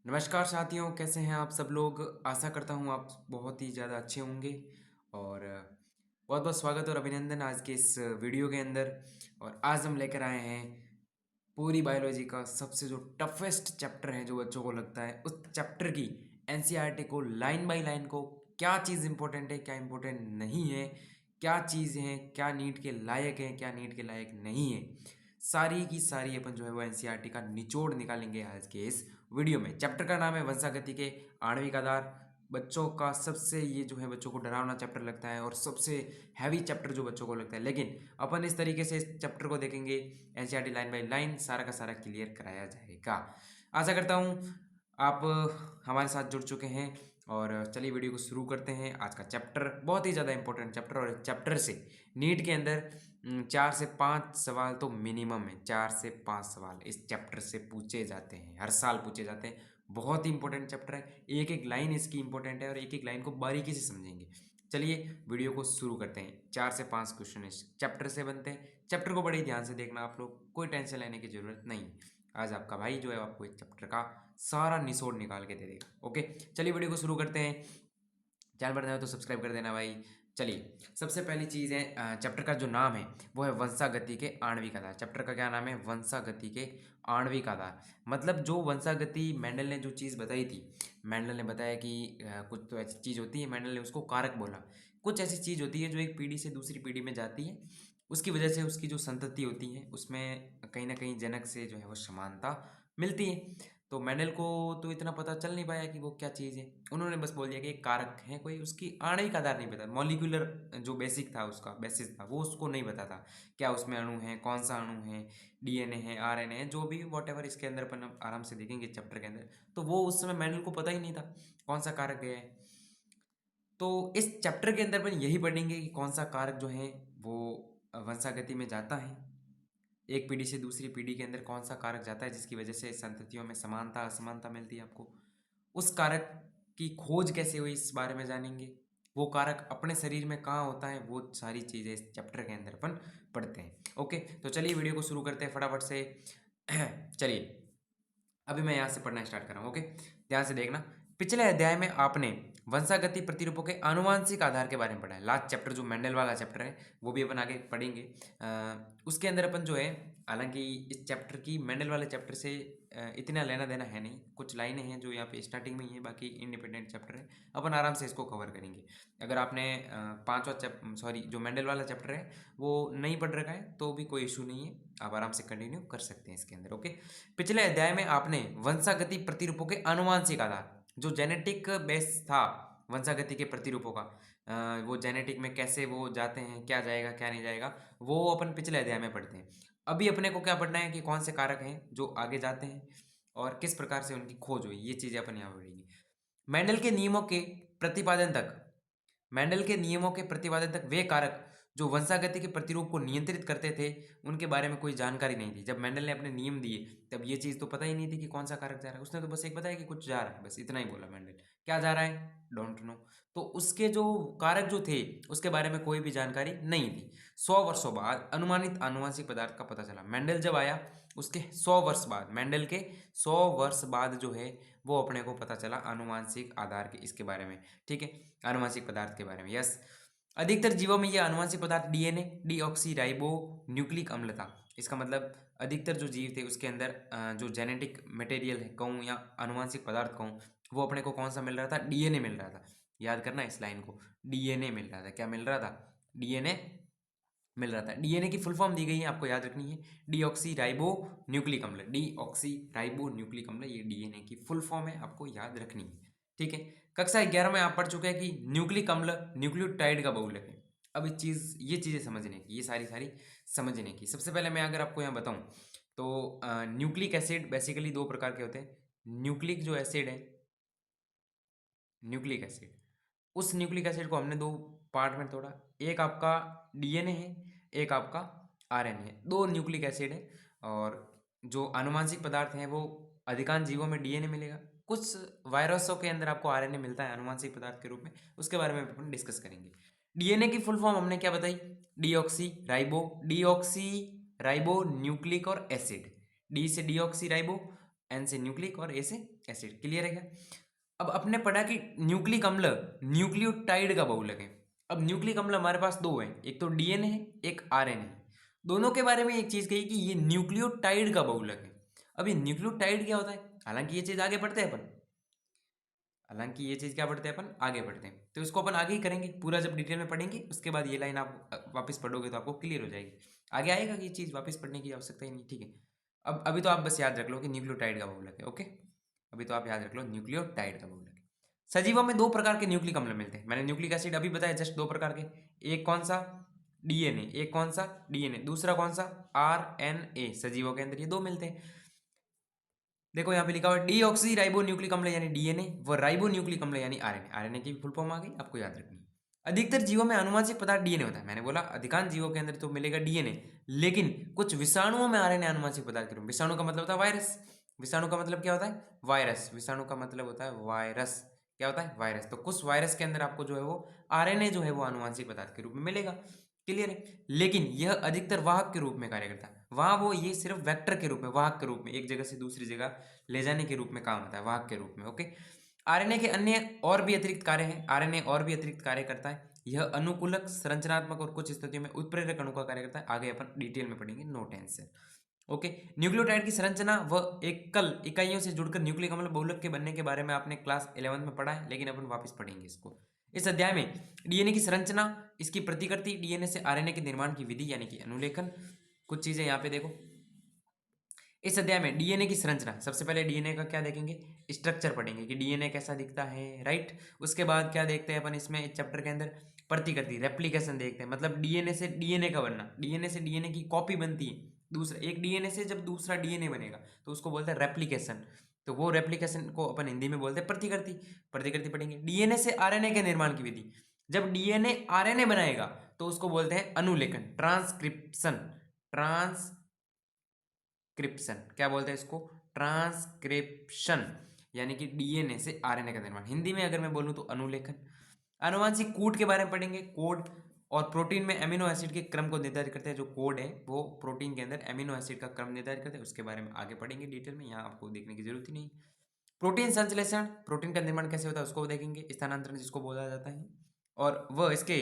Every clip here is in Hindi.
नमस्कार साथियों, कैसे हैं आप सब लोग। आशा करता हूँ आप बहुत ही ज़्यादा अच्छे होंगे और बहुत बहुत स्वागत और अभिनंदन आज के इस वीडियो के अंदर। और आज हम लेकर आए हैं पूरी बायोलॉजी का सबसे जो टफेस्ट चैप्टर है जो बच्चों को लगता है, उस चैप्टर की एनसीईआरटी को लाइन बाय लाइन को क्या चीज़ इंपॉर्टेंट है, क्या इंपॉर्टेंट नहीं है, क्या चीज़ है, क्या नीट के लायक है, क्या नीट के लायक नहीं है, सारी की सारी अपन जो है वो एनसीईआरटी का निचोड़ निकालेंगे आज के इस वीडियो में। चैप्टर का नाम है वंशागति के आणविक आधार। बच्चों का सबसे ये जो है बच्चों को डरावना चैप्टर लगता है और सबसे हैवी चैप्टर जो बच्चों को लगता है, लेकिन अपन इस तरीके से इस चैप्टर को देखेंगे, एनसीईआरटी लाइन बाय लाइन सारा का सारा क्लियर कराया जाएगा। आशा करता हूँ आप हमारे साथ जुड़ चुके हैं और चलिए वीडियो को शुरू करते हैं। आज का चैप्टर बहुत ही ज़्यादा इंपॉर्टेंट चैप्टर और चैप्टर से नीट के अंदर 4 से 5 सवाल तो मिनिमम है। 4 से 5 सवाल इस चैप्टर से पूछे जाते हैं, हर साल पूछे जाते हैं। बहुत ही इंपॉर्टेंट चैप्टर है, एक एक लाइन इसकी इंपॉर्टेंट है और एक एक लाइन को बारीकी से समझेंगे। चलिए वीडियो को शुरू करते हैं। 4 से 5 क्वेश्चन इस चैप्टर से बनते हैं। चैप्टर को बड़े ध्यान से देखना आप लोग, कोई टेंशन लेने की जरूरत नहीं। आज आपका भाई जो है आपको इस चैप्टर का सारा निचोड़ निकाल के दे देगा। ओके, चलिए वीडियो को शुरू करते हैं। चैनल पर नए हो तो सब्सक्राइब कर देना भाई। चलिए, सबसे पहली चीज़ है, चैप्टर का जो नाम है वो है वंशागति के आणविक आधार। चैप्टर का क्या नाम है? वंशागति के आणविक आधार। मतलब जो वंशागति मेंडल ने जो चीज़ बताई थी, मेंडल ने बताया कि कुछ तो ऐसी चीज़ होती है, मेंडल ने उसको कारक बोला। कुछ ऐसी चीज़ होती है जो एक पीढ़ी से दूसरी पीढ़ी में जाती है, उसकी वजह से उसकी जो संतति होती है उसमें कहीं ना कहीं जनक से जो है वो समानता मिलती है। तो मेंडल को तो इतना पता चल नहीं पाया कि वो क्या चीज़ है। उन्होंने बस बोल दिया कि एक कारक है कोई, उसकी आणविक आधार नहीं पता, मॉलिक्यूलर जो बेसिक था उसका बेसिस था वो उसको नहीं पता था। क्या उसमें अणु है, कौन सा अणु है, डीएनए है, आरएनए है, जो भी वॉट एवर इसके अंदर अपन आराम से देखेंगे चैप्टर के अंदर। तो वो उस समय मेंडल को पता ही नहीं था कौन सा कारक है। तो इस चैप्टर के अंदर अपन यही पढ़ेंगे कि कौन सा कारक जो है वो वंशागति में जाता है, एक पीढ़ी से दूसरी पीढ़ी के अंदर कौन सा कारक जाता है जिसकी वजह से संततियों में समानता असमानता मिलती है आपको। उस कारक की खोज कैसे हुई इस बारे में जानेंगे। वो कारक अपने शरीर में कहाँ होता है, वो सारी चीज़ें इस चैप्टर के अंदर अपन पढ़ते हैं। ओके, तो चलिए वीडियो को शुरू करते हैं फटाफट से। चलिए अभी मैं यहाँ से पढ़ना स्टार्ट कर रहा हूँ। ओके, ध्यान से देखना। पिछले अध्याय में आपने वंशागति प्रतिरूपों के आनुवांशिक आधार के बारे में पढ़ा है। लास्ट चैप्टर जो मेंडल वाला चैप्टर है वो भी अपन आगे पढ़ेंगे। उसके अंदर अपन जो है, हालांकि इस चैप्टर की मेंडल वाले चैप्टर से इतना लेना देना है नहीं, कुछ लाइनें हैं जो यहाँ पे स्टार्टिंग में ही है, बाकी इंडिपेंडेंट चैप्टर है, अपन आराम से इसको कवर करेंगे। अगर आपने पांचवा सॉरी जो मेंडल वाला चैप्टर है वो नहीं पढ़ रखा है तो भी कोई इशू नहीं है, आप आराम से कंटिन्यू कर सकते हैं इसके अंदर। ओके, पिछले अध्याय में आपने वंशागति प्रतिरूपों के आनुवांशिक आधार, जो जेनेटिक बेस था वंशागति के प्रतिरूपों का, वो जेनेटिक में कैसे वो जाते हैं, क्या जाएगा क्या नहीं जाएगा, वो अपन पिछले अध्याय में पढ़ते हैं। अभी अपने को क्या पढ़ना है कि कौन से कारक हैं जो आगे जाते हैं और किस प्रकार से उनकी खोज हुई, ये चीजें अपन यहाँ पढ़ेंगे। मेंडल के नियमों के प्रतिपादन तक, मेंडल के नियमों के प्रतिपादन तक वे कारक जो वंशागति के प्रतिरूप को नियंत्रित करते थे उनके बारे में कोई जानकारी नहीं थी। जब मेंडल ने अपने नियम दिए तब ये चीज़ तो पता ही नहीं थी कि कौन सा कारक जा रहा है। उसने तो बस एक बताया कि कुछ जा रहा है, बस इतना ही बोला मेंडल। क्या जा रहा है डोंट नो। तो उसके जो कारक जो थे उसके बारे में कोई भी जानकारी नहीं थी। 100 वर्षों बाद अनुमानित आनुवंशिक पदार्थ का पता चला। मेंडल जब आया उसके 100 वर्ष बाद, मेंडल के 100 वर्ष बाद जो है वो अपने को पता चला आनुवांशिक आधार के इसके बारे में। ठीक है, आनुवांशिक पदार्थ के बारे में। यस, अधिकतर जीवों में यह आनुवांशिक पदार्थ डीएनए डीऑक्सी राइबो न्यूक्लिक अम्ल था। इसका मतलब अधिकतर जो जीव थे उसके अंदर जो जेनेटिक मटेरियल है कहूँ या आनुवांशिक पदार्थ कहूँ, वो अपने को कौन सा मिल रहा था? डीएनए मिल रहा था। याद करना इस लाइन को, डीएनए मिल रहा था। क्या मिल रहा था? डीएनए मिल रहा था। डीएनए की फुल फॉर्म दी गई है, आपको याद रखनी है, डीऑक्सी राइबो न्यूक्लिक अम्ल। डीऑक्सी राइबो न्यूक्लिक अम्ल ये डीएनए की फुल फॉर्म है, आपको याद रखनी है। ठीक है, कक्षा 11 में आप पढ़ चुके हैं कि न्यूक्लिक अम्ल न्यूक्लियोटाइड का बहुलक है। अब ये चीज़ें समझने की, ये सारी सारी समझने की। सबसे पहले मैं अगर आपको यहाँ बताऊँ तो न्यूक्लिक एसिड बेसिकली दो प्रकार के होते हैं। न्यूक्लिक जो एसिड है, न्यूक्लिक एसिड, उस न्यूक्लिक एसिड को हमने दो पार्ट में तोड़ा। एक आपका डीएनए है, एक आपका आरएनए है। दो न्यूक्लिक एसिड है और जो आनुवांशिक पदार्थ हैं वो अधिकांश जीवों में डीएनए मिलेगा। कुछ वायरसों के अंदर आपको आरएनए मिलता है आनुवांशिक पदार्थ के रूप में, उसके बारे में अपन डिस्कस करेंगे। डीएनए की फुल फॉर्म हमने क्या बताई? Deoxy ribo, deoxy ribo nucleic और एसिड। डी से डीऑक्सी राइबो, N से न्यूक्लिक और A से एसिड। क्लियर है क्या? अब अपने पढ़ा कि न्यूक्लिक अम्ल न्यूक्लियोटाइड का बहुलक है। अब न्यूक्लिक अम्ल हमारे पास दो है, एक तो डीएनए है, एक आरएनए है। दोनों के बारे में एक चीज कही कि ये न्यूक्लियोटाइड का बहुलक है। अब ये न्यूक्लियोटाइड क्या होता है? हालांकि ये चीज आगे पढ़ते हैं अपन, हालांकि ये चीज क्या पढ़ते हैं अपन, आगे पढ़ते हैं, तो इसको अपन आगे ही करेंगे पूरा, जब डिटेल में पढ़ेंगे उसके बाद ये लाइन आप वापस पढ़ोगे तो आपको क्लियर हो जाएगी। आगे आएगा कि ये चीज वापस पढ़ने की आवश्यकता ही नहीं, ठीक है। अब अभी तो आप बस याद रख लो कि न्यूक्लियोटाइड का बहुलक है, ओके। अभी तो आप याद रख लो न्यूक्लियोटाइड का बहुलक है। सजीवों में दो प्रकार के न्यूक्लिक अम्ल मिलते हैं, मैंने न्यूक्लिक एसिड अभी बताया, जस्ट दो प्रकार के। एक कौन सा? डीएनए। एक कौन सा? डीएनए। दूसरा कौन सा? आरएनए। सजीवों के अंदर ये दो मिलते हैं। देखो यहाँ पे लिखा हुआ है डीऑक्सी राइबो न्यूक्लिक अम्ल यानी डीएनए व राइबो न्यूक्लिक अम्ल यानी आरएनए। आरएनए की फुल फॉर्म आ गई, आपको याद रखनी है। अधिकतर जीवों में आनुवंशिक पदार्थ डीएनए होता है, मैंने बोला अधिकांश जीवों के अंदर तो मिलेगा डीएनए, लेकिन कुछ विषाणुओं में आरएनए आनुवंशिक पदार्थ के रूप में। विषाणु का मतलब होता है वायरस। विषाणु का मतलब क्या होता है? वायरस। विषाणु का मतलब होता है वायरस। क्या होता है? वायरस। तो कुछ वायरस के अंदर आपको जो है वो आरएनए जो है वो आनुवंशिक पदार्थ के रूप में मिलेगा। क्लियर है? लेकिन यह अधिकतर वाहक के रूप में कार्य करता है। वहां वो ये सिर्फ वेक्टर के रूप में, वाहक के रूप में, एक जगह से दूसरी जगह ले जाने के रूप में काम होता है, वाहक के रूप में, ओके। आरएनए के अन्य और भी अतिरिक्त कार्य हैं। आरएनए और भी अतिरिक्त कार्य करता है। यह अनुकूलक, संरचनात्मक और कुछ स्थितियों में उत्प्रेरक अणु का कार्य करता है। आगे अपन डिटेल में पढ़ेंगे, नो टेंशन, ओके। न्यूक्लियोटाइड की संरचना व एकल इकाइयों से जुड़कर न्यूक्लिक अम्ल बहुलक के बनने के बारे में आपने क्लास 11 में पढ़ा है, लेकिन अपन वापस पढ़ेंगे इसको। इस अध्याय में डीएनए की संरचना, इसकी प्रतिकृति, डीएनए से आरएनए के निर्माण की विधि यानी कि अनुलेखन, कुछ चीजें यहाँ पे देखो। इस अध्याय में डीएनए की संरचना, सबसे पहले डीएनए का क्या देखेंगे? स्ट्रक्चर पढ़ेंगे कि डीएनए कैसा दिखता है, राइट। उसके बाद क्या देखते हैं अपन इसमें चैप्टर के अंदर? प्रतिकृति, रेप्लिकेशन देखते हैं, मतलब डीएनए से डीएनए का बनना, डीएनए से डीएनए की कॉपी बनती है। दूसरा एक डीएनए से जब दूसरा डीएनए बनेगा तो उसको बोलते हैं रेप्लिकेशन। तो वो रेप्लिकेशन को अपन हिंदी में बोलते हैं प्रतिकृति। प्रतिकृति पढ़ेंगे। डीएनए से आरएनए के निर्माण की विधि, जब डीएनए आरएनए बनाएगा तो उसको बोलते हैं अनुलेखन, ट्रांसक्रिप्शन। ट्रांसक्रिप्शन क्या बोलते हैं इसको? ट्रांसक्रिप्शन, यानी कि डीएनए से आरएनए का निर्माण। हिंदी में अगर मैं बोलूं तो अनुलेखन। आनुवांशिक कूट के बारे में पढ़ेंगे, कोड। और प्रोटीन में एमिनो एसिड के क्रम को निर्धारित करते हैं, जो कोड है वो प्रोटीन के अंदर एमिनो एसिड का क्रम निर्धारित करते हैं, उसके बारे में आगे पढ़ेंगे डिटेल में, यहाँ आपको देखने की जरूरत ही नहीं। प्रोटीन संश्लेषण, प्रोटीन का निर्माण कैसे होता है उसको देखेंगे, स्थानांतरण जिसको बोला जाता है, और वह इसके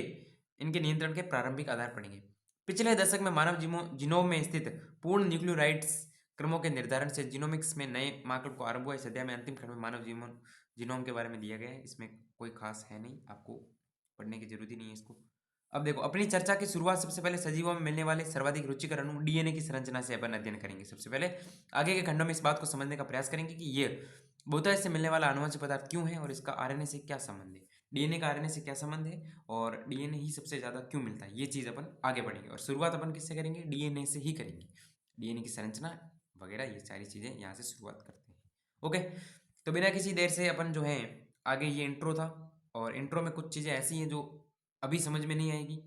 इनके नियंत्रण के प्रारंभिक आधार पढ़ेंगे। पिछले दशक में मानव जीनोम में स्थित पूर्ण न्यूक्लियोटाइड्स क्रमों के निर्धारण से जीनोमिक्स में नए मार्कर को आरंभ हुआ। इस अध्याय में अंतिम खंड में मानव जीनोम के बारे में दिया गया है, इसमें कोई खास है नहीं, आपको पढ़ने की जरूरत ही नहीं है इसको। अब देखो, अपनी चर्चा की शुरुआत सबसे पहले सजीवों में मिलने वाले सर्वाधिक रुचिकर अणु डीएनए की संरचना से अपन अध्ययन करेंगे। सबसे पहले आगे के खंडों में इस बात को समझने का प्रयास करेंगे कि ये बहुतायत से मिलने वाला आनुवंशिक पदार्थ क्यों है और इसका आरएनए से क्या संबंध है, डीएनए का आरएनए से क्या संबंध है, और डीएनए ही सबसे ज्यादा क्यों मिलता है, ये चीज अपन आगे बढ़ेंगे। और शुरुआत अपन किससे करेंगे? डीएनए से ही करेंगे। डीएनए की संरचना वगैरह ये सारी चीजें यहाँ से शुरुआत करते हैं, ओके। तो बिना किसी देर से अपन जो है आगे, ये इंट्रो था, और इंट्रो में कुछ चीजें ऐसी हैं जो अभी समझ में नहीं आएगी,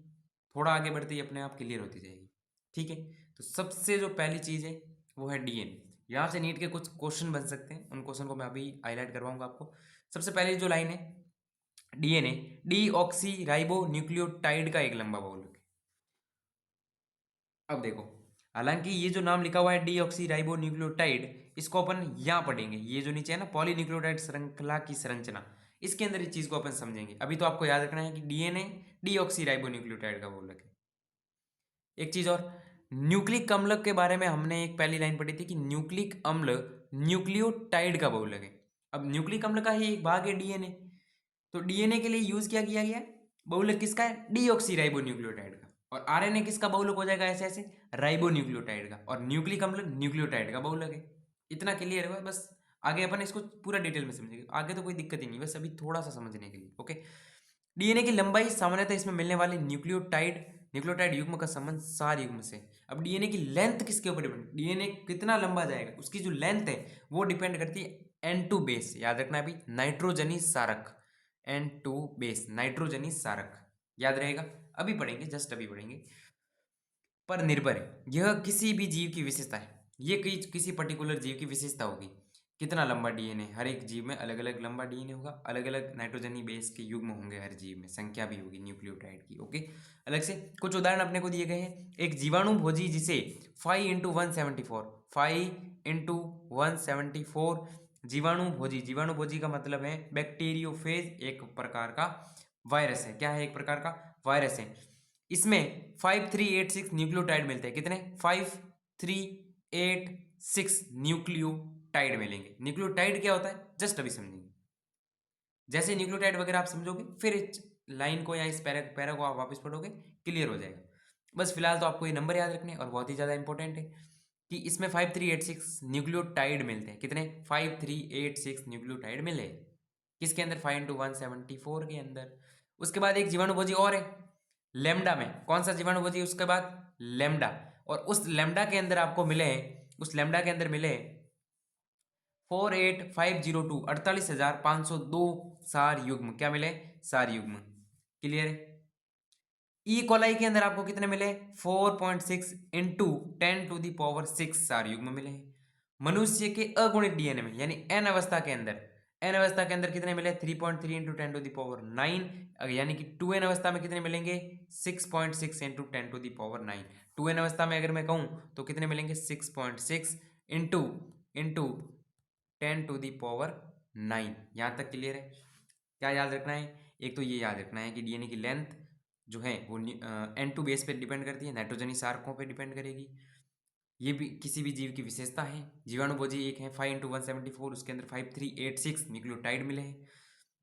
थोड़ा आगे बढ़ते ही अपने आप क्लियर होती जाएगी, ठीक है। तो सबसे जो पहली चीज है वो है डीएनए। यहाँ से नीट के कुछ क्वेश्चन बन सकते हैं, उन क्वेश्चन को मैं अभी हाईलाइट करवाऊंगा आपको। सबसे पहले जो लाइन है, डीएनए डीऑक्सी राइबो न्यूक्लियोटाइड का एक लंबा बहुलक है। अब देखो, हालांकि ये जो नाम लिखा हुआ है डीऑक्सी राइबो न्यूक्लियोटाइड, इसको अपन यहाँ पढ़ेंगे, ये जो नीचे है ना पॉलीन्यूक्लियोटाइड श्रृंखला की संरचना, इसके अंदर इस चीज को अपन समझेंगे। अभी तो आपको याद रखना है कि डीएनए डीऑक्सी राइबो न्यूक्लियोटाइड का बहुलक है। एक चीज और, न्यूक्लिक अम्ल के बारे में हमने एक पहली लाइन पढ़ी थी कि न्यूक्लिक अम्ल न्यूक्लियोटाइड का बहुलक है। अब न्यूक्लिक अम्ल का ही एक भाग है डीएनए, तो डीएनए के लिए यूज क्या किया गया है? बहुलक किसका है? डीऑक्सी राइबो न्यूक्लियोटाइड का। और आरएनए किसका बहुलक हो जाएगा? ऐसे ऐसे राइबो न्यूक्लियोटाइड का। और न्यूक्लिक अम्ल न्यूक्लियोटाइड का बहुलक है। इतना क्लियर है बस। आगे अपन इसको पूरा डिटेल में समझेंगे, आगे तो कोई दिक्कत ही नहीं, बस अभी थोड़ा सा समझने के लिए, ओके। डीएनए की लंबाई सामान्यतः इसमें मिलने वाले न्यूक्लियोटाइड न्यूक्लियोटाइड युग्म का संबंध सार युग्म से। अब डीएनए की लेंथ किसके ऊपर डिपेंड? डीएनए कितना लंबा जाएगा उसकी जो लेंथ है वो डिपेंड करती है N2 बेस, याद रखना अभी, नाइट्रोजनी सारक। N2 बेस नाइट्रोजनी सारक, याद रहेगा, अभी पढ़ेंगे, जस्ट अभी पढ़ेंगे। पर निर्भर है, यह किसी भी जीव की विशेषता है, ये किसी पर्टिकुलर जीव की विशेषता होगी। कितना लंबा डीएनए, हर एक जीव में अलग अलग लंबा डीएनए होगा, अलग अलग नाइट्रोजनी बेस के युग्म होंगे, हर जीव में संख्या भी होगी न्यूक्लियोटाइड की। ओके, अलग से कुछ उदाहरण अपने को दिए गए हैं। एक जीवाणु भोजी जिसे 5 × 174, 5 × 174 जीवाणु भोजी, जीवाणु भोजी का मतलब है बैक्टीरियोफेज, एक प्रकार का वायरस है। क्या है? एक प्रकार का वायरस है। इसमें 5386 न्यूक्लियोटाइड मिलते हैं। कितने? 5386 न्यूक्लियोटाइड मिलेंगे। न्यूक्लियोटाइड क्या होता है जस्ट अभी समझेंगे। जैसे न्यूक्लियोटाइड वगैरह आप समझोगे फिर इस लाइन को या इस पैरा को आप वापस पढ़ोगे, क्लियर हो जाएगा। बस फिलहाल तो आपको ये नंबर याद रखने हैं और बहुत ही ज़्यादा इंपॉर्टेंट है कि इसमें 5386 न्यूक्लियोटाइड मिलते हैं। कितने? 5386 न्यूक्लियोटाइड मिले। किसके अंदर? 5 × 174 के अंदर। उसके बाद एक जीवाणुभोजी और है लेमडा में। कौन सा जीवाणुभोजी? उसके बाद लेमडा। और उस लेमडा के अंदर आपको मिले, उस लेमडा के अंदर मिले 48502, 48,502 सार युग्म। क्या मिले? सार युग्म। क्लियर है? ई कोलाई के अंदर आपको कितने मिले? 4.6 इंटू 10⁻6 सार युग्म मिले हैं। मनुष्य के अगुणित डीएनए में यानी एन अवस्था के अंदर, एन अवस्था के अंदर कितने मिले? 3.3 इंटू 10⁻9, यानी कि 2n अवस्था में कितने मिलेंगे? 6.6 इंटू 10⁻9। 2n अवस्था में अगर मैं कहूं तो कितने मिलेंगे? 6.6 इंटू इंटू 10⁻9। यहां तक क्लियर है? क्या याद रखना है? एक तो ये याद रखना है कि डीएनए की लेंथ जो है वो N2 बेस पे डिपेंड करती है, नाइट्रोजनी सारकों पे डिपेंड करेगी। ये भी किसी भी जीव की विशेषता है। जीवाणुभोजी एक है 5 × 174, उसके अंदर 5386 न्यूक्लियोटाइड मिले हैं।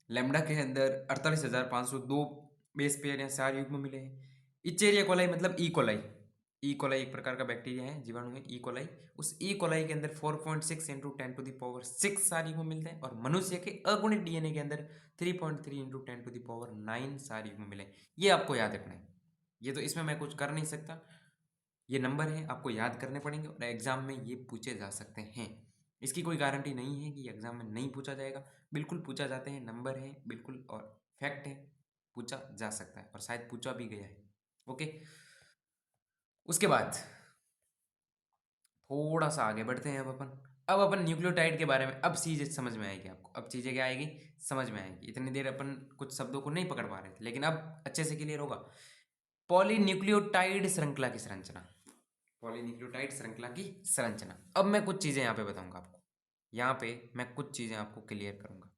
लेमडा के अंदर 48,502 बेस पेयर या सार युग्म मिले हैं। इचेरिया कोलाई मतलब ई कोलाई, ई कोलाई एक प्रकार का बैक्टीरिया है जीवाणु में, ई कोलाई। उस ई कोलाई के अंदर 4.6 इंटू 10⁻6 सार युग्म मिलते हैं और मनुष्य के अगुणित डीएनए के अंदर 3.3 इंटू 10⁻9 सार युग्म मिले। ये आपको याद रखना है। ये तो इसमें मैं कुछ कर नहीं सकता, ये नंबर है, आपको याद करने पड़ेंगे और एग्जाम में ये पूछे जा सकते हैं। इसकी कोई गारंटी नहीं है कि एग्जाम में नहीं पूछा जाएगा, बिल्कुल पूछा जाते हैं, नंबर है बिल्कुल और फैक्ट है, पूछा जा सकता है और शायद पूछा भी गया है। ओके, उसके बाद थोड़ा सा आगे बढ़ते हैं। अब अपन न्यूक्लियोटाइड के बारे में अब चीज़ें समझ में आएगी आपको। अब चीज़ें क्या आएगी? समझ में आएगी। इतनी देर अपन कुछ शब्दों को नहीं पकड़ पा रहे थे, लेकिन अब अच्छे से क्लियर होगा। पॉलीन्यूक्लियोटाइड श्रृंखला की संरचना, पॉलीन्यूक्लियोटाइड श्रृंखला की संरचना। अब मैं कुछ चीज़ें यहाँ पे बताऊंगा आपको, यहाँ पे मैं कुछ चीज़ें आपको क्लियर करूंगा,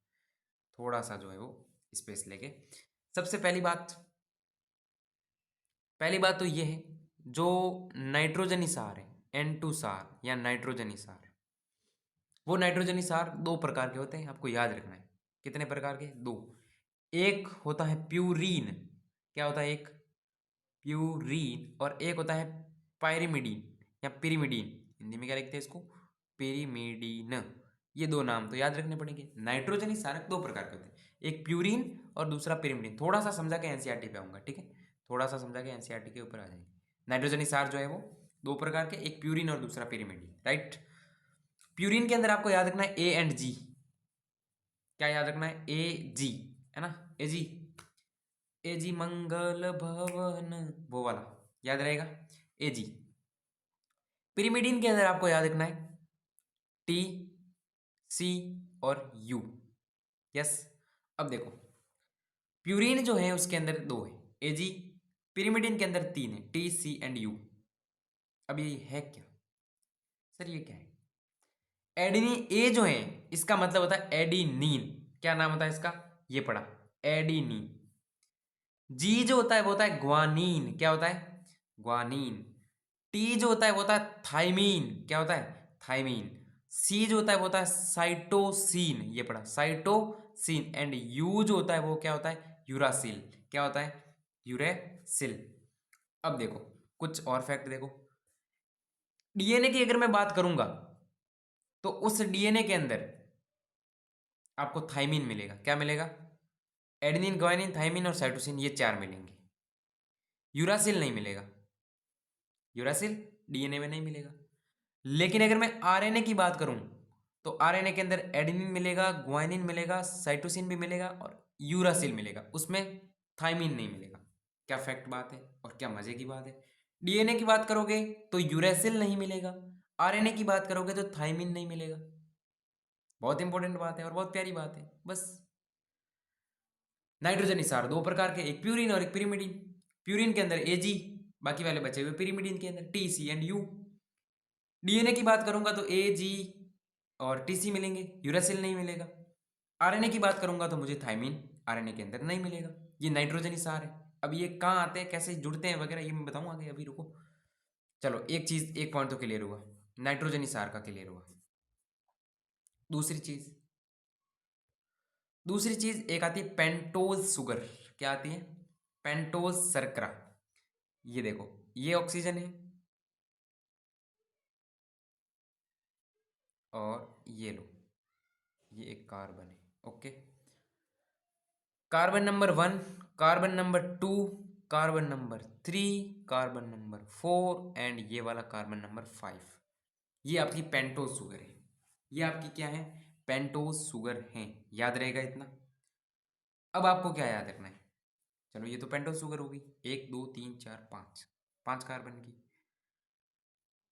थोड़ा सा जो है वो स्पेस लेके। सबसे पहली बात तो ये है, जो नाइट्रोजनी सार है, N2 सार या नाइट्रोजनी सार, वो नाइट्रोजनी सार दो प्रकार के होते हैं, आपको याद रखना है। कितने प्रकार के? दो। एक होता है प्यूरीन। क्या होता है? एक प्यूरीन। और एक होता है पायरिमिडीन या पिरिमिडीन। हिंदी में क्या लिखते हैं इसको? पिरिमिडीन। ये दो नाम तो याद रखने पड़ेंगे। नाइट्रोजनी सारक दो प्रकार के होते हैं, एक प्यूरीन और दूसरा पिरिमिडीन। थोड़ा सा समझा के एनसीईआरटी पे आऊंगा, ठीक है? थोड़ा सा समझा के एनसीईआरटी के ऊपर आ जाएंगे। नाइट्रोजनी सार जो है वो दो प्रकार के, एक प्यूरीन और दूसरा पिरिमिडीन, राइट? प्यूरीन के अंदर आपको याद रखना है ए एंड जी। क्या याद रखना है? ए जी, है ना? ए जी, ए जी मंगल भवन, वो वाला याद रहेगा, ए जी। पिरिमिडीन के अंदर आपको याद रखना है टी, सी और यू। यस। अब देखो, प्यूरीन जो है उसके अंदर दो है, ए जी। पिरिमिडीन के अंदर तीन है, टी, सी एंड यू। अब ये है क्या सर? ये क्या है? एडिनिन, ए जो है इसका मतलब होता है एडिनिन। क्या नाम होता है इसका? ये पढ़ा, एडिनिन। जी जो होता है वो होता है ग्वानीन। क्या होता है? ग्वानीन। टी जो होता है वो होता है थाइमीन। क्या होता है? थाइमीन। सी जो होता है वो होता है साइटोसिन। ये पढ़ा, साइटोसिन। एंड यू जो होता है वो क्या होता है? यूरासिल। क्या होता है? यूरेसिल। अब देखो कुछ और फैक्ट देखो, डीएनए की अगर मैं बात करूंगा तो उस डीएनए के अंदर आपको थाइमीन मिलेगा। क्या मिलेगा? एडेनिन, ग्वानिन, थाइमीन और साइटोसिन, ये चार मिलेंगे। यूरासिल नहीं मिलेगा, यूरासिल डीएनए में नहीं मिलेगा। लेकिन अगर मैं आरएनए की बात करूं तो आरएनए के अंदर एडेनिन मिलेगा, ग्वानिन मिलेगा, साइटोसिन भी मिलेगा और यूरासिल मिलेगा, उसमें थाइमीन नहीं मिलेगा। क्या फैक्ट बात है और क्या मजे की बात है। डीएनए की बात करोगे तो यूरासिल नहीं मिलेगा, आरएनए की बात करोगे तो थाइमीन नहीं मिलेगा। बहुत इंपॉर्टेंट बात है और बहुत प्यारी बात है। बस नाइट्रोजन क्षार दो प्रकार के, एक प्यूरिन और एक पिरिमिडिन। प्यूरिन के अंदर Ag, बाकी वाले बचे हुए पिरिमिडिन के अंदर Tc एंड U। डीएनए की बात करूंगा तो Ag और Tc मिलेंगे, यूरासिल नहीं मिलेगा। आरएनए की बात करूंगा तो मुझे थाइमिन आरएनए के अंदर नहीं मिलेगा। ये नाइट्रोजन क्षार है। अब ये कहाँ आते हैं, कैसे जुड़ते हैं वगैरह, ये मैं बताऊँ आगे, अभी रुको। चलो एक चीज, एक पॉइंट तो क्लियर हुआ, नाइट्रोजन क्षार का क्लियर हुआ। दूसरी चीज, दूसरी चीज एक आती है पेंटोज शुगर। क्या आती है? पेंटोज शर्करा। ये देखो, ये ऑक्सीजन है और ये लो, ये एक कार्बन है। Okay, carbon number 1, carbon number 2, carbon number 3, carbon number 4 and ये वाला कार्बन नंबर 5। ये आपकी पेंटोज शुगर है। ये आपकी क्या है? पेंटोज शुगर है। याद रहेगा इतना। अब आपको क्या याद रखना है? चलो ये तो पेंटोज शुगर होगी, 1 2 3 4 5, 5 कार्बन की।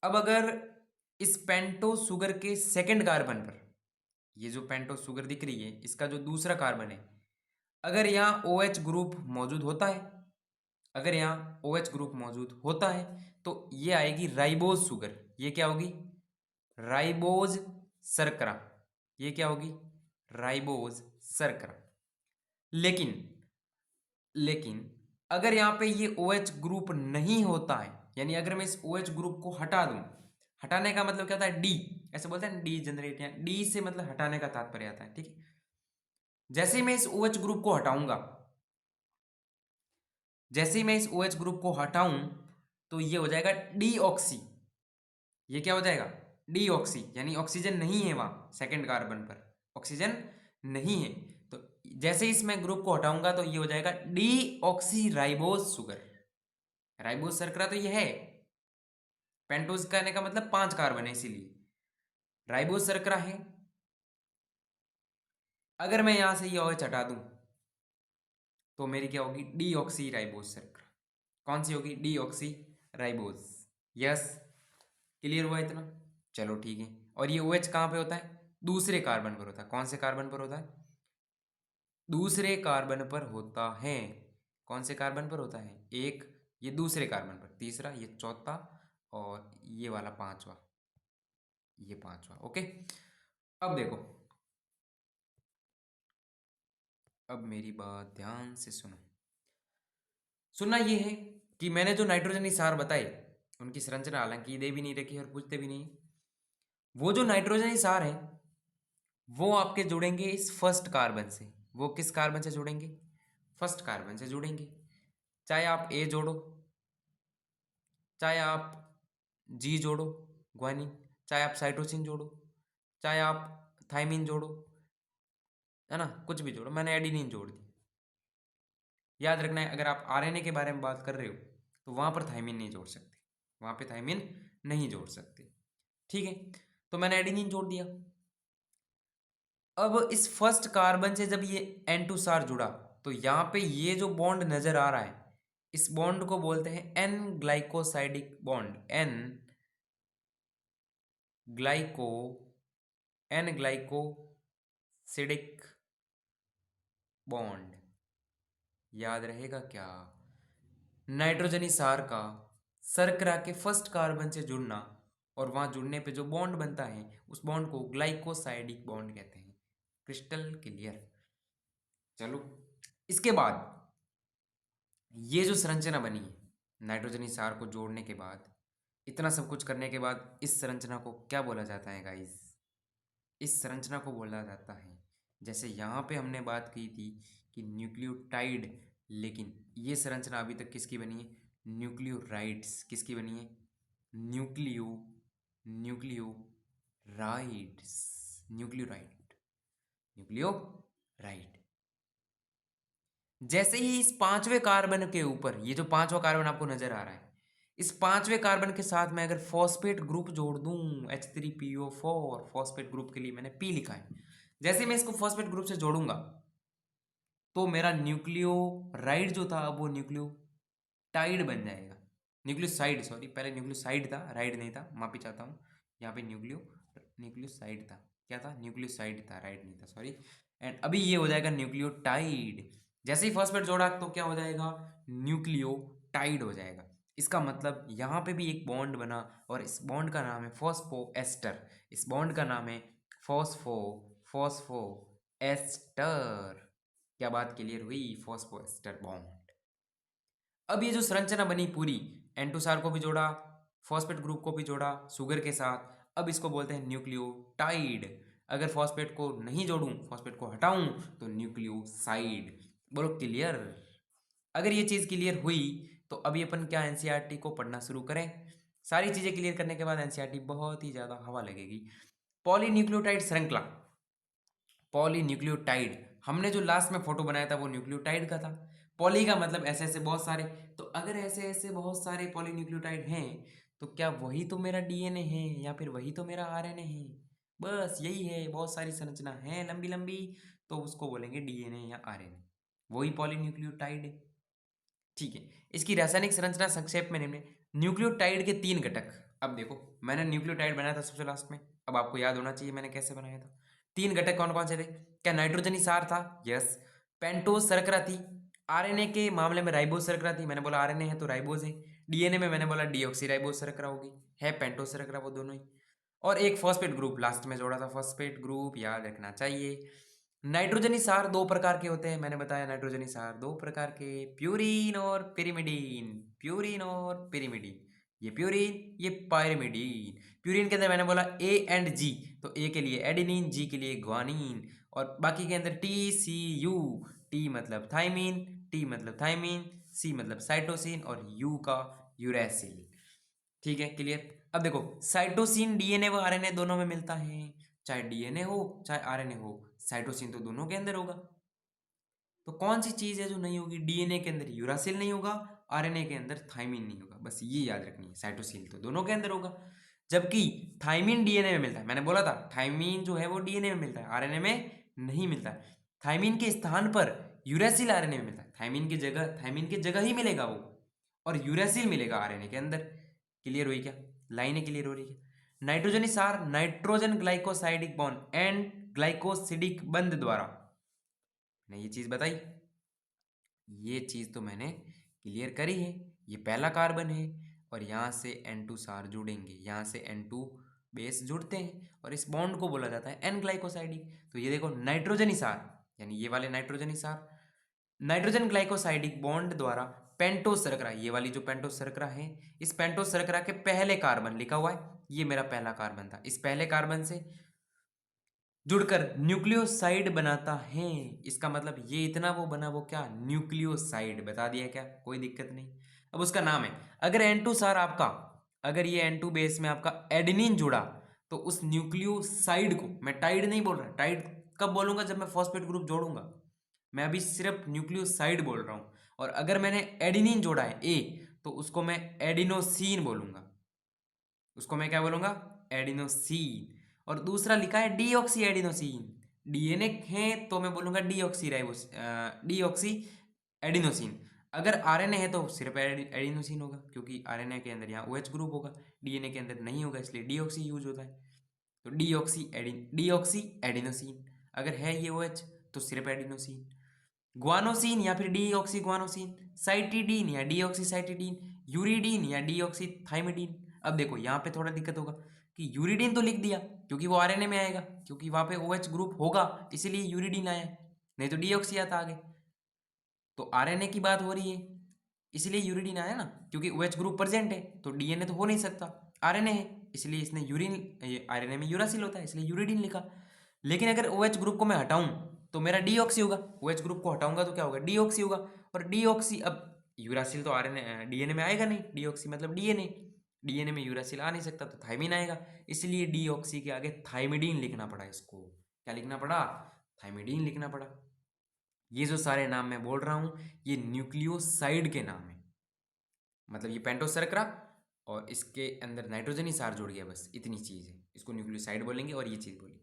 अब अगर इस पेंटोज शुगर के सेकंड कार्बन पर, ये जो पेंटोज शुगर दिख रही है, इसका जो दूसरा कार्बन है, अगर यहाँ OH ग्रुप मौजूद होता है, अगर यहाँ OH ग्रुप मौजूद होता है तो ये आएगी राइबोज शुगर। ये क्या होगी? राइबोज शर्करा। ये क्या होगी? राइबोज शर्करा। लेकिन लेकिन अगर यहाँ पे ये OH ग्रुप नहीं होता है, यानी अगर मैं इस OH ग्रुप को हटा दूं, हटाने का मतलब क्या होता है? डी, ऐसे बोलते हैं डी जनरेट, या डी से मतलब हटाने का तात्पर्य आता है। ठीक है, जैसे ही मैं इस OH ग्रुप को हटाऊंगा, जैसे ही मैं इस OH ग्रुप को हटाऊं तो ये हो जाएगा डीऑक्सी। ये क्या हो जाएगा? डीऑक्सी, यानी ऑक्सीजन नहीं है वहां सेकंड कार्बन पर, ऑक्सीजन नहीं है। तो जैसे ही इसमें ग्रुप को हटाऊंगा तो ये हो जाएगा डीऑक्सी राइबोज शुगर। राइबोज शर्करा तो ये है, पेंटोज कहने का मतलब 5 कार्बन है, इसीलिए राइबोज शर्करा है। अगर मैं यहां से ये OH हटा दूं तो मेरी क्या होगी? डीऑक्सी राइबोज शर्करा। कौन सी होगी? Deoxy ribose. यस, क्लियर हुआ इतना? चलो ठीक है। और ये OH कहाँ पे होता है? दूसरे कार्बन पर होता है। कौन से कार्बन पर होता है? दूसरे कार्बन पर होता है। कौन से कार्बन पर होता है? एक, ये दूसरे कार्बन पर, तीसरा, ये चौथा, और ये वाला पांचवा, ये पांचवा। ओके, अब देखो, अब मेरी बात ध्यान से सुनो। सुनना ये है कि मैंने जो नाइट्रोजन क्षार बताए, उनकी संरचना हालांकि दे भी नहीं रखी और पूछते भी नहीं। वो जो नाइट्रोजन क्षार है वो आपके जुड़ेंगे इस फर्स्ट कार्बन से। वो किस कार्बन से जुड़ेंगे? फर्स्ट कार्बन से जुड़ेंगे। चाहे आप ए जोड़ो, चाहे आप जी जोड़ो, ग्वानिन, चाहे आप साइटोसिन जोड़ो, चाहे आप थाइमिन जोड़ो, है ना, कुछ भी जोड़ो। मैंने एडिनिन जोड़ दी। याद रखना है, अगर आप आरएनए के बारे में बात कर रहे हो तो वहां पर थाइमिन नहीं जोड़ सकते, वहां पे थाइमिन नहीं जोड़ सकते। ठीक है, तो मैंने एडिनिन जोड़ दिया। अब इस फर्स्ट कार्बन से जब ये N2 सार जुड़ा तो यहाँ पे ये जो बॉन्ड नजर आ रहा है, इस बॉन्ड को बोलते हैं N glycosidic bond. Glyco N glycosidic bond. याद रहेगा क्या? नाइट्रोजनी सार का शर्करा के फर्स्ट कार्बन से जुड़ना, और वहां जुड़ने पे जो बॉन्ड बनता है उस बॉन्ड को ग्लाइकोसाइडिक बॉन्ड कहते हैं। Crystal clear? चलो, इसके बाद ये जो संरचना बनी है, नाइट्रोजनी क्षार को जोड़ने के बाद, इतना सब कुछ करने के बाद, इस संरचना को क्या बोला जाता है गाइस? इस संरचना को बोला जाता है, जैसे यहाँ पे हमने बात की थी कि न्यूक्लियोटाइड, लेकिन ये संरचना अभी तक किसकी बनी है? न्यूक्लियोराइड्स। किसकी बनी है? न्यूक्लियो न्यूक्लियोराइड्स, न्यूक्लियोराइड, न्यूक्लियोराइड। जैसे ही इस पांचवें कार्बन के ऊपर, ये जो पांचवा कार्बन आपको नजर आ रहा है, इस पांचवें कार्बन के साथ मैं अगर फॉस्फेट ग्रुप जोड़ दूं, H3PO4, फॉस्फेट ग्रुप के लिए मैंने P लिखा है। जैसे मैं इसको फॉस्फेट ग्रुप से जोड़ूंगा तो मेरा न्यूक्लियोराइड जो था अब वो न्यूक्लियोटाइड बन जाएगा। न्यूक्लियोसाइड, सॉरी, पहले न्यूक्लियोसाइड था, राइड नहीं था, माफी चाहता हूँ। यहाँ पे न्यूक्लियोसाइड था। क्या था, न्यूक्लियोसाइड था, राइट नहीं था, सॉरी। एंड अभी ये हो जाएगा न्यूक्लियोटाइड। जैसे ही फॉस्फेट जोड़ा तो क्या हो जाएगा, न्यूक्लियोटाइड हो जाएगा। इसका मतलब यहाँ पे भी एक बॉन्ड बना और इस बॉन्ड का नाम है फॉस्फोएस्टर। इस बॉन्ड का नाम है फॉस्फो फॉस्फो एस्टर। क्या बात क्लियर हुई, फॉस्फोएस्टर बॉन्ड। अब ये जो संरचना बनी पूरी, एंटोसार को भी जोड़ा, फॉस्फेट ग्रुप को भी जोड़ा शुगर के साथ, अब इसको बोलते हैं न्यूक्लियोटाइड। अगर फॉस्फेट को नहीं जोड़ूं, फॉस्फेट को हटाऊं, तो न्यूक्लियोसाइड। बोलो क्लियर। अगर ये चीज़ क्लियर हुई तो अभी अपन क्या एनसीईआरटी को पढ़ना शुरू करें। सारी चीज़ें क्लियर करने के बाद एनसीईआरटी बहुत ही ज़्यादा हवा लगेगी। पॉलीन्यूक्लियोटाइड श्रृंखला, पॉलीन्यूक्लियोटाइड, हमने जो लास्ट में फोटो बनाया था वो न्यूक्लियोटाइड का था। पॉली का मतलब ऐसे ऐसे बहुत सारे, तो अगर ऐसे ऐसे बहुत सारे पॉलीन्यूक्लियोटाइड हैं तो क्या वही तो मेरा डीएनए है या फिर वही तो मेरा आरएनए है। बस यही है, बहुत सारी संरचना है लंबी लंबी, तो उसको बोलेंगे डीएनए या आरएनए, वही पॉलीन्यूक्लियोटाइड है। ठीक है, इसकी रासायनिक संरचना संक्षेप में निम्न है। न्यूक्लियोटाइड के 3 घटक। अब देखो, मैंने न्यूक्लियोटाइड बनाया था सबसे लास्ट में, अब आपको याद होना चाहिए मैंने कैसे बनाया था। 3 घटक कौन कौन से थे? क्या नाइट्रोजनी सार था? यस। पेंटोज शर्करा थी। आरएनए के मामले में राइबोज शर्करा थी, मैंने बोला आरएनए है तो राइबोज है। डीएनए में मैंने बोला डीऑक्सी राइबोज शर्करा होगी, है पेंटोज शर्करा वो दोनों ही। और एक फॉस्फेट ग्रुप लास्ट में जोड़ा था, फॉस्फेट ग्रुप याद रखना चाहिए। नाइट्रोजनी सार 2 प्रकार के होते हैं, मैंने बताया नाइट्रोजनी सार 2 प्रकार के, प्यूरिन और पिरिमिडीन। प्यूरिन और पिरिमिडीन, ये प्यूरिन ये पायरिमिडीन। प्यूरिन के अंदर मैंने बोला ए एंड जी, तो ए के लिए एडेनिन, जी के लिए ग्वानिन, और बाकी के अंदर टी सी यू। टी मतलब थाइमिन, टी मतलब थाइमिन, सी मतलब साइटोसिन और यू का यूरेसिल। ठीक है, क्लियर। अब देखो, साइटोसिन डीएनए व आरएनए दोनों में मिलता है, चाहे डीएनए हो चाहे आरएनए हो, साइटोसिन तो दोनों के अंदर होगा। तो कौन सी चीज है जो नहीं होगी? डीएनए के अंदर यूरासिल नहीं होगा, आरएनए के अंदर थाइमिन नहीं होगा, बस ये याद रखनी है। साइटोसिन तो दोनों के अंदर होगा, जबकि थाइमिन डीएनए में मिलता है। मैंने बोला था थाइमिन जो है वो डीएनए में मिलता है, आरएनए में नहीं मिलता है। थाइमिन के स्थान पर यूरासिल आरएनए में मिलता है, थाइमिन की जगह ही मिलेगा वो, और यूरासिल मिलेगा आरएनए के अंदर। क्लियर हुई क्या? लाइनें क्लियर हो रही है? नाइट्रोजनी सार nitrogen glycosidic bond and glycosidic बंध द्वारा, मैंने ये चीज बताई, ये चीज तो मैंने क्लियर करी है। ये पहला कार्बन है और यहाँ से N2 सार जुड़ेंगे, यहाँ से N2 बेस जुड़ते हैं और इस बॉन्ड को बोला जाता है एन ग्लाइकोसाइडिक। तो ये देखो नाइट्रोजनी सार, यानी ये वाले नाइट्रोजनी सार नाइट्रोजन ग्लाइकोसाइडिक बॉन्ड द्वारा पेंटोज शर्करा, ये वाली जो पेंटोज शर्करा है, इस पेंटोज शर्करा के पहले कार्बन लिखा हुआ है, ये मेरा पहला कार्बन था, इस पहले कार्बन से जुड़कर न्यूक्लियोसाइड बनाता है। इसका मतलब ये इतना वो बना, वो क्या, न्यूक्लियोसाइड। बता दिया क्या, कोई दिक्कत नहीं। अब उसका नाम है, अगर N2 सार आपका, अगर ये N2 बेस में आपका एडेनिन जुड़ा तो उस न्यूक्लियोसाइड को, मैं टाइड नहीं बोल रहा, टाइड कब बोलूंगा, जब मैं फॉस्फेट ग्रुप जोड़ूंगा, मैं अभी सिर्फ न्यूक्लियोसाइड बोल रहा हूं। और अगर मैंने एडेनिन जोड़ा है ए, तो उसको मैं एडिनोसिन बोलूंगा, उसको मैं क्या बोलूंगा, एडिनोसिन। और दूसरा लिखा है डीऑक्सी एडिनोसिन, डीएनए है तो मैं बोलूंगा डीऑक्सी राइबोस, डीऑक्सी एडिनोसिन। अगर आरएनए है तो सिर्फ एडिनोसिन होगा, क्योंकि आरएनए के अंदर यहाँ OH ग्रुप होगा, डीएनए के अंदर नहीं होगा, इसलिए डीऑक्सी यूज होता है। तो डीऑक्सी एडिनोसिन। अगर है ये OH तो सिर्फ एडिनोसिन। ग्वानोसिन या फिर डीऑक्सी ग्वानोसिन, साइटिडीन या डीऑक्सी साइटिडीन, यूरिडीन या डीऑक्सी थाइमिडीन। अब देखो यहाँ पे थोड़ा दिक्कत होगा कि यूरिडीन तो लिख दिया क्योंकि वो आरएनए में आएगा, क्योंकि वहां पे OH ग्रुप होगा इसीलिए यूरिडीन आया, नहीं तो डीऑक्सी आता आगे। तो आरएनए की बात हो रही है इसलिए यूरिडीन आया ना, क्योंकि OH ग्रुप प्रेजेंट है, तो डीएनए तो हो नहीं सकता, आरएनए है, इसलिए इसने यूरिन, आरएनए में यूरासिल होता है इसलिए यूरिडीन लिखा। लेकिन अगर OH ग्रुप को मैं हटाऊं तो मेरा डीऑक्सी होगा, OH ग्रुप को हटाऊंगा तो क्या होगा, डीऑक्सी होगा। और डीऑक्सी, अब यूरासिल तो आरएनए डीएनए में आएगा नहीं, डीऑक्सी मतलब डीएनए, डीएनए में यूरासिल आ नहीं सकता तो थाइमिन आएगा, इसलिए डीऑक्सी के आगे थाइमिडीन लिखना पड़ा। इसको क्या लिखना पड़ा, थाइमिडीन लिखना पड़ा। ये जो सारे नाम मैं बोल रहा हूं ये न्यूक्लियोसाइड के नाम है, मतलब ये पेंटोस शर्करा और इसके अंदर नाइट्रोजन ही सार जुड़ गया, बस इतनी चीज है, इसको न्यूक्लियोसाइड बोलेंगे। और ये चीज बोली,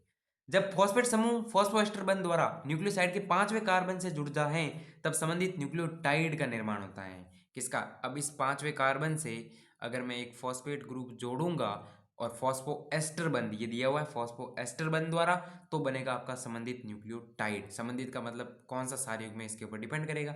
जब फॉस्फेट समूह फॉस्फोएस्टर बंध द्वारा न्यूक्लियोसाइड के 5वें कार्बन से जुड़ता है तब संबंधित न्यूक्लियोटाइड का निर्माण होता है। किसका? अब इस 5वें कार्बन से अगर मैं एक फॉस्फेट ग्रुप जोड़ूंगा और फॉस्फोएस्टर बंध ये दिया हुआ है फॉस्फोएस्टर बंध द्वारा, तो बनेगा आपका संबंधित न्यूक्लियोटाइड। संबंधित का मतलब कौन सा सार युग्म है इसके ऊपर डिपेंड करेगा।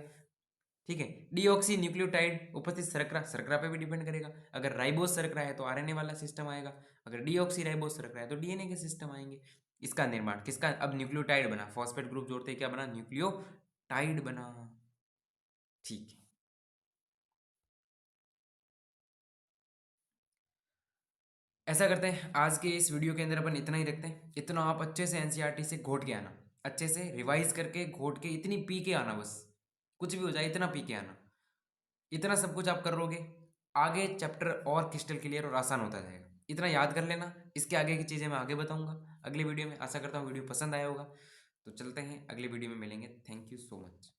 ठीक है, डीऑक्सी न्यूक्लियोटाइड उपस्थित शर्करा, शर्करा पे भी डिपेंड करेगा। अगर राइबोज शर्करा है तो आरएनए वाला सिस्टम आएगा, अगर डीऑक्सी राइबोज शर्करा है तो डीएनए के सिस्टम आएंगे। इसका निर्माण किसका, अब न्यूक्लियोटाइड बना, फॉस्फेट ग्रुप जोड़ते ही क्या बना, न्यूक्लियोटाइड बना। ठीक है, ऐसा करते हैं आज के इस वीडियो के अंदर अपन इतना ही रखते हैं। इतना आप अच्छे से एनसीईआरटी से घोट के आना, अच्छे से रिवाइज करके घोट के इतनी पी के आना, बस कुछ भी हो जाए इतना पी के आना। इतना सब कुछ आप कर लोगे, आगे चैप्टर और क्रिस्टल क्लियर और आसान होता जाएगा। इतना याद कर लेना, इसके आगे की चीज़ें मैं आगे बताऊंगा अगले वीडियो में। आशा करता हूँ वीडियो पसंद आया होगा। तो चलते हैं, अगले वीडियो में मिलेंगे। Thank you so much.